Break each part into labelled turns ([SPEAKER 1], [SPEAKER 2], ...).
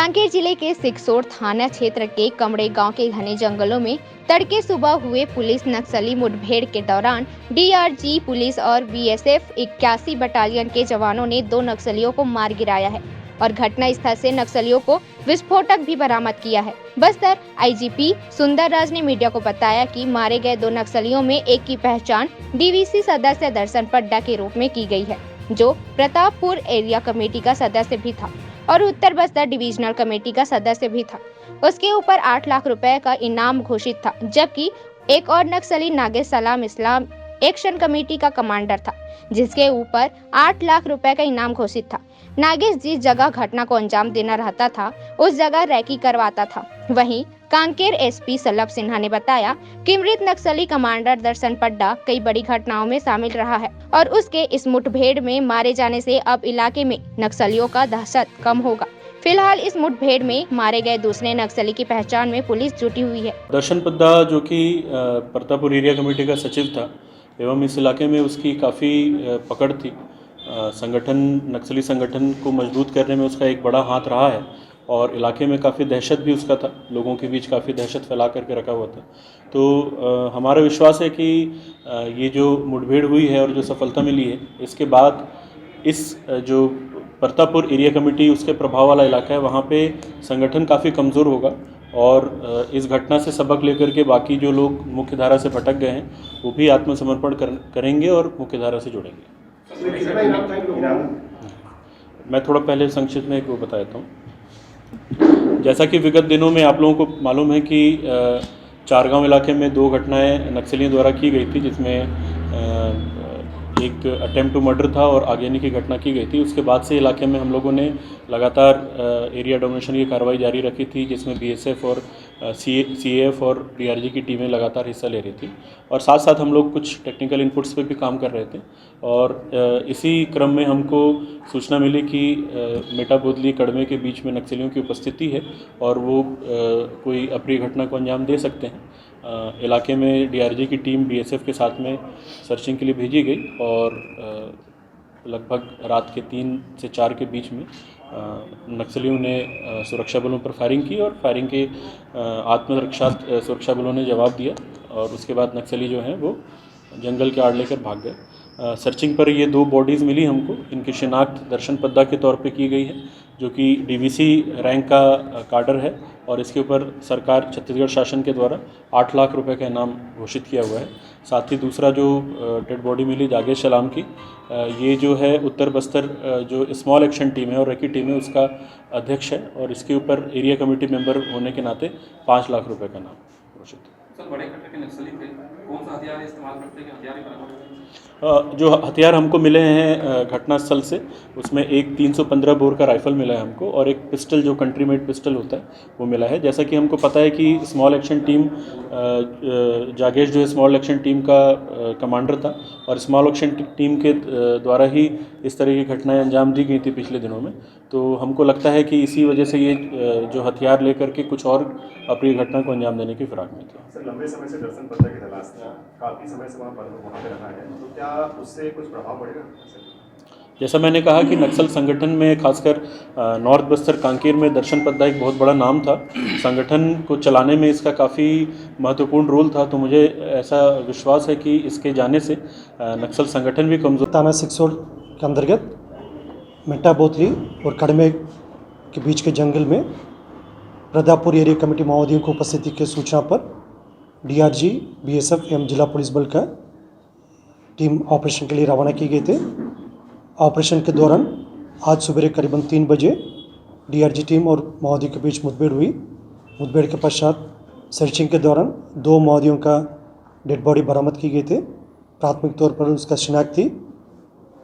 [SPEAKER 1] कांकेर जिले के सिकसोर थाना क्षेत्र के कमड़े गांव के घने जंगलों में तड़के सुबह हुए पुलिस नक्सली मुठभेड़ के दौरान डीआरजी पुलिस और बीएसएफ 81 बटालियन के जवानों ने 2 नक्सलियों को मार गिराया है और घटना स्थल से नक्सलियों को विस्फोटक भी बरामद किया है। बस्तर आईजीपी सुंदर राज ने मीडिया को बताया कि मारे गए 2 नक्सलियों में एक की पहचान डीवीसी सदस्य दर्शन पड्डा के रूप में की गई है, जो प्रतापपुर एरिया कमेटी का सदस्य भी था और उत्तर बस्तर डिविजनल कमेटी का सदस्य भी था। उसके ऊपर 8 लाख रुपए का इनाम घोषित था, जबकि एक और नक्सली नागेश सलाम इस्लाम एक्शन कमेटी का कमांडर था, जिसके ऊपर 8 लाख रुपए का इनाम घोषित था। नागेश जिस जगह घटना को अंजाम देना रहता था, उस जगह रैकी करवाता था। वहीं कांकेर एसपी सलभ सिन्हा ने बताया कि मृत नक्सली कमांडर दर्शन पड्डा कई बड़ी घटनाओं में शामिल रहा है और उसके इस मुठभेड़ में मारे जाने से अब इलाके में नक्सलियों का दहशत कम होगा। फिलहाल इस मुठभेड़ में मारे गए दूसरे नक्सली की पहचान में पुलिस जुटी हुई है।
[SPEAKER 2] दर्शन पड्डा जो कि प्रतापपुर एरिया कमेटी का सचिव था एवं इस इलाके में उसकी काफ़ी पकड़ थी। नक्सली संगठन को मजबूत करने में उसका एक बड़ा हाथ रहा है और इलाके में काफ़ी दहशत भी उसका था, लोगों के बीच काफ़ी दहशत फैला करके रखा हुआ था। तो हमारा विश्वास है कि ये जो मुठभेड़ हुई है और जो सफलता मिली है, इसके बाद इस जो प्रतापपुर एरिया कमेटी उसके प्रभाव वाला इलाका है, वहाँ पे संगठन काफ़ी कमज़ोर होगा और इस घटना से सबक लेकर के बाकी जो लोग मुख्य धारा से भटक गए हैं वो भी आत्मसमर्पण करेंगे और मुख्य धारा से जुड़ेंगे। मैं थोड़ा पहले संक्षिप्त में एक वो बता देता हूँ। जैसा कि विगत दिनों में आप लोगों को मालूम है कि चारगांव इलाके में 2 घटनाएं नक्सलियों द्वारा की गई थी, जिसमें एक अटेम्प्ट टू मर्डर था और आगजनी की घटना की गई थी। उसके बाद से इलाके में हम लोगों ने लगातार एरिया डोमिनेशन की कार्रवाई जारी रखी थी, जिसमें बीएसएफ और सीएएफ और डीआरजी की टीमें लगातार हिस्सा ले रही थी और साथ साथ हम लोग कुछ टेक्निकल इनपुट्स पे भी काम कर रहे थे। और इसी क्रम में हमको सूचना मिली कि मेटा बोदली कड़मे के बीच में नक्सलियों की उपस्थिति है और वो कोई अप्रिय घटना को अंजाम दे सकते हैं। इलाके में डीआरजी की टीम बीएसएफ के साथ में सर्चिंग के लिए भेजी गई और लगभग रात के 3 से 4 के बीच में नक्सलियों ने सुरक्षा बलों पर फायरिंग की और फायरिंग के आत्मरक्षा सुरक्षा बलों ने जवाब दिया और उसके बाद नक्सली जो हैं वो जंगल के आड़ लेकर भाग गए। सर्चिंग पर ये 2 बॉडीज़ मिली हमको। इनकी शिनाख्त दर्शन पड्डा के तौर पे की गई है, जो कि डीवीसी रैंक का काडर है और इसके ऊपर सरकार छत्तीसगढ़ शासन के द्वारा 8 लाख रुपए का इनाम घोषित किया हुआ है। साथ ही दूसरा जो डेड बॉडी मिली नागेश सलाम की, ये जो है उत्तर बस्तर जो स्मॉल एक्शन टीम है और रैकी टीम है उसका अध्यक्ष है और इसके ऊपर एरिया कमेटी मेंबर होने के नाते 5 लाख रुपए का इनाम घोषित है।
[SPEAKER 3] बड़े कट्टे के नक्सली थे, कौन सा हथियार इस्तेमाल करते हैं? हथियार ही बरामद हुए?
[SPEAKER 2] जो हथियार हमको मिले हैं घटनास्थल से, उसमें एक 315 बोर का राइफल मिला है हमको और एक पिस्टल जो कंट्री मेड पिस्टल होता है वो मिला है। जैसा कि हमको पता है कि स्मॉल एक्शन टीम जागेश जो है स्मॉल एक्शन टीम का कमांडर था और स्मॉल एक्शन टीम के द्वारा ही इस तरह की घटनाएं अंजाम दी गई थी पिछले दिनों में। तो हमको लगता है कि इसी वजह से ये जो हथियार लेकर के कुछ और अप्रिय घटना को अंजाम देने की फिराक में थे।
[SPEAKER 4] सर, लंबे समय से दर्शन पड्डा की तलाश था, काफ़ी समय से वहाँ पे रहा है, तो क्या उससे कुछ प्रभाव पड़ेगा?
[SPEAKER 2] जैसा मैंने कहा कि नक्सल संगठन में खासकर नॉर्थ बस्तर कांकेर में दर्शन पड्डा एक बहुत बड़ा नाम था। संगठन को चलाने में इसका काफ़ी महत्वपूर्ण रोल था, तो मुझे ऐसा विश्वास है कि इसके जाने से नक्सल संगठन भी कमजोर।
[SPEAKER 5] थाना सिकसोर के अंतर्गत मेटा बोतली और कड़मे के बीच के जंगल में प्रतापपुर एरिया कमेटी माओवादियों की उपस्थिति की सूचना पर डीआरजी, बीएसएफ एवं जिला पुलिस बल का टीम ऑपरेशन के लिए रवाना की गए थे। ऑपरेशन के दौरान आज सुबह करीबन 3 बजे डीआरजी टीम और माओवादियों के बीच मुठभेड़ हुई। मुठभेड़ के पश्चात सर्चिंग के दौरान 2 माओवादियों का डेड बॉडी बरामद की गई थे। प्राथमिक तौर पर उसका शिनाख्त थी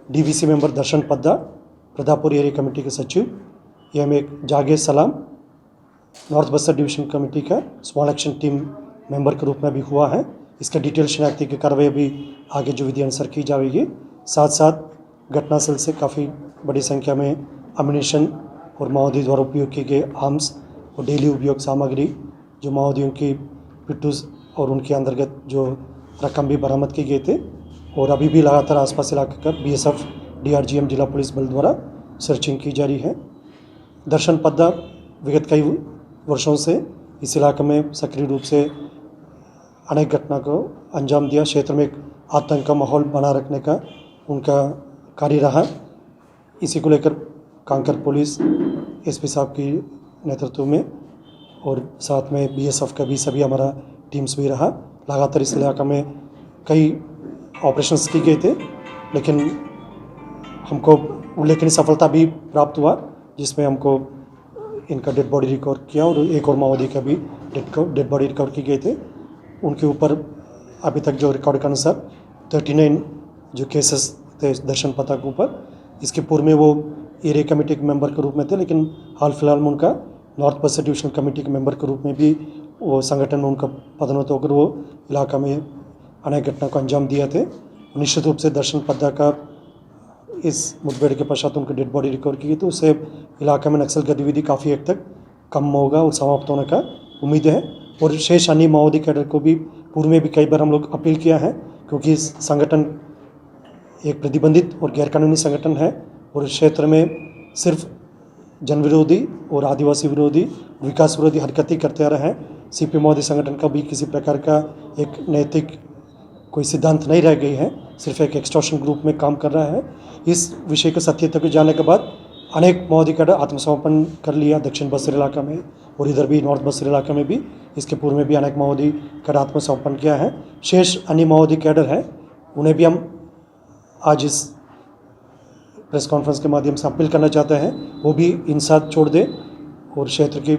[SPEAKER 5] डीवीसी मेंबर दर्शन पड्डा, प्रतापपुर एरिया कमेटी के सचिव एवं एक जागेश सलाम नॉर्थ बस्तर डिवीजन कमेटी का स्मॉल एक्शन टीम मेंबर के रूप में भी हुआ है। इसका डिटेल शिनाख्ती की कार्रवाई भी आगे जो विधि अनुसार की जाएगी। साथ साथ घटनास्थल से काफ़ी बड़ी संख्या में अम्युनिशन और माओवादी द्वारा उपयोग किए गए आर्म्स और डेली उपयोग सामग्री, जो माओवादियों की पिट्ठूस और उनके अंतर्गत जो रकम भी बरामद किए गए थे और अभी भी लगातार आसपास इलाके का बीएसएफ, डीआरजीएम, जिला पुलिस बल द्वारा सर्चिंग की जा रही है। दर्शन पड्डा विगत कई वर्षों से इस इलाके में सक्रिय रूप से अनेक घटना को अंजाम दिया। क्षेत्र में एक आतंक का माहौल बना रखने का उनका कार्य रहा। इसी को लेकर कांकर पुलिस एसपी साहब की नेतृत्व में और साथ में बीएसएफ का भी सभी हमारा टीम्स भी रहा। लगातार इस इलाके में कई ऑपरेशंस की गए थे, लेकिन हमको उल्लेखनीय सफलता भी प्राप्त हुआ, जिसमें हमको इनका डेड बॉडी रिकवर किया और एक और माओवादी का भी डेड बॉडी रिकवर की गए थे। उनके ऊपर अभी तक जो रिकॉर्ड के अनुसार 39 जो केसेस थे दर्शन पता के ऊपर। इसके पूर्व में वो एरिया कमेटी के मेंबर के रूप में थे, लेकिन हाल फिलहाल में उनका नॉर्थ वेस्ट डिविजनल कमेटी के मेंबर के रूप में भी वो संगठन में उनका पदोन्नत होकर वो इलाका में अनेक घटना को अंजाम दिए थे। निश्चित रूप से दर्शन पद्दा का इस मुठभेड़ के पश्चात उनकी डेड बॉडी रिकवर की, तो उससे इलाके में नक्सल गतिविधि काफ़ी हद तक कम होगा और समाप्त होने का उम्मीद है। और शेष अन्य माओवादी कैडर को भी पूर्व में भी कई बार हम लोग अपील किया है, क्योंकि इस संगठन एक प्रतिबंधित और गैरकानूनी संगठन है और इस क्षेत्र में सिर्फ जन विरोधी और आदिवासी विरोधी विकास विरोधी हरकतें करते आ रहे हैं। सीपी माओवादी संगठन का भी किसी प्रकार का एक नैतिक कोई सिद्धांत नहीं रह गई है, सिर्फ एक एक्सटॉर्शन ग्रुप में काम कर रहा है। इस विषय को सत्यता को जानने के बाद अनेक माओवादी कैडर आत्मसमर्पण कर लिया दक्षिण बस्तर इलाका में और इधर भी नॉर्थ बस्तर इलाका में भी। इसके पूर्व में भी अनेक माओवादी कैडर आत्मसमर्पण किया है। शेष अन्य माओवादी कैडर है, उन्हें भी हम आज इस प्रेस कॉन्फ्रेंस के माध्यम से अपील करना चाहते हैं, वो भी इंसाफ छोड़ दें और क्षेत्र की